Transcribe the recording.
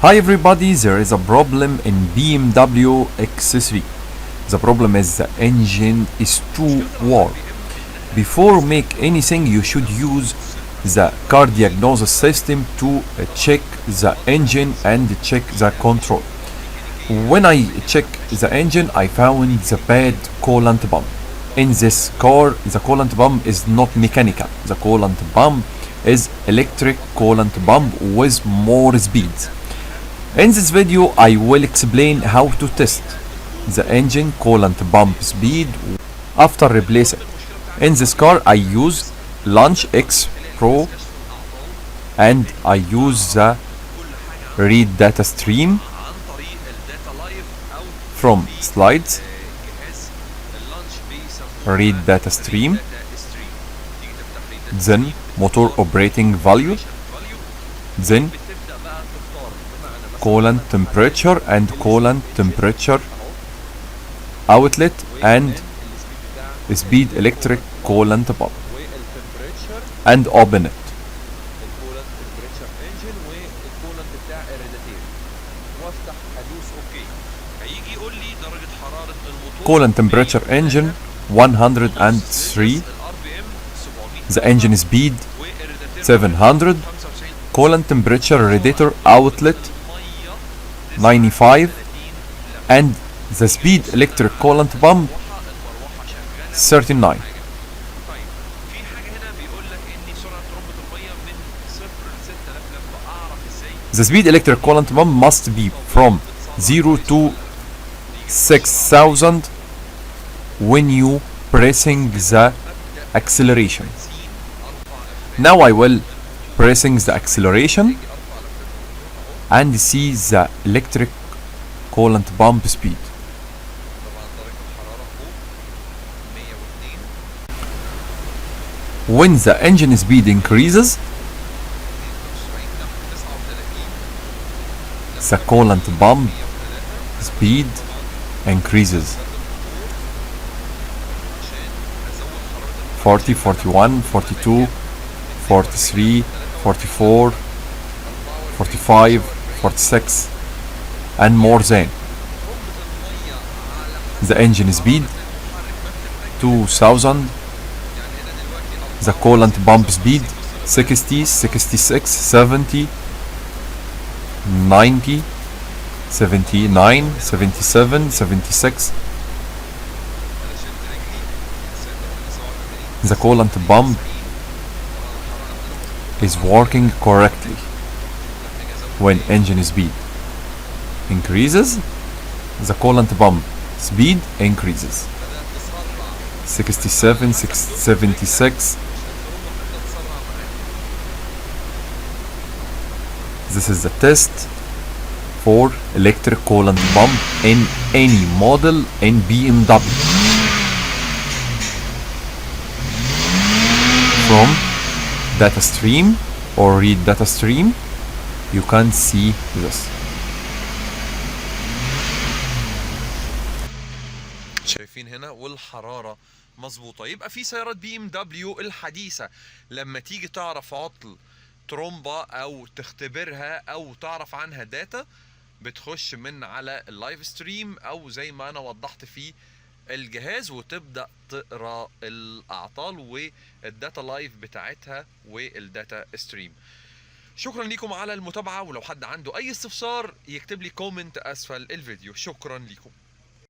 Hi everybody, there is a problem in BMW X3. The problem is the engine is too warm. Before make anything, you should use the car diagnosis system to check the engine and check the control. When I check the engine, I found the bad coolant pump. In this car, the coolant pump is not mechanical. The coolant pump is electric coolant pump with more speed. In this video, I will explain how to test the engine coolant pump speed after replacing. In this car, I use Launch X Pro and I use the read data stream from slides. Read data stream, then motor operating value, then coolant temperature and coolant temperature outlet and speed electric coolant pump, and open it. Coolant temperature engine 103, the engine speed 700, coolant temperature radiator outlet 95, and the speed electric coolant pump 39. The speed electric coolant pump must be from 0 to 6000 when you pressing the acceleration. Now I will pressing the acceleration and see the electric coolant pump speed. When the engine speed increases, the coolant pump speed increases. 40, 41, 42, 43, 44, 45, 46, and more than. The engine speed 2000, the coolant pump speed 60, 66, 70, 90, 79, 77, 76. The coolant pump is working correctly. When engine speed increases, the coolant pump speed increases. 67, 76. This is the test for electric coolant pump in any model in BMW. From data stream or read data stream, you can see this. شايفين هنا والحرارة مظبوطة. يبقى في سيارات بي ام دبليو الحديثة لما تيجي تعرف عطل ترومبا او تختبرها او تعرف عنها داتا، بتخش من على اللايف ستريم او زي ما انا وضحت في الجهاز وتبدأ تقرا الاعطال والداتا لايف بتاعتها والداتا ستريم. شكرا لكم على المتابعة، ولو حد عنده اي استفسار يكتب لي كومنت اسفل الفيديو. شكرا لكم.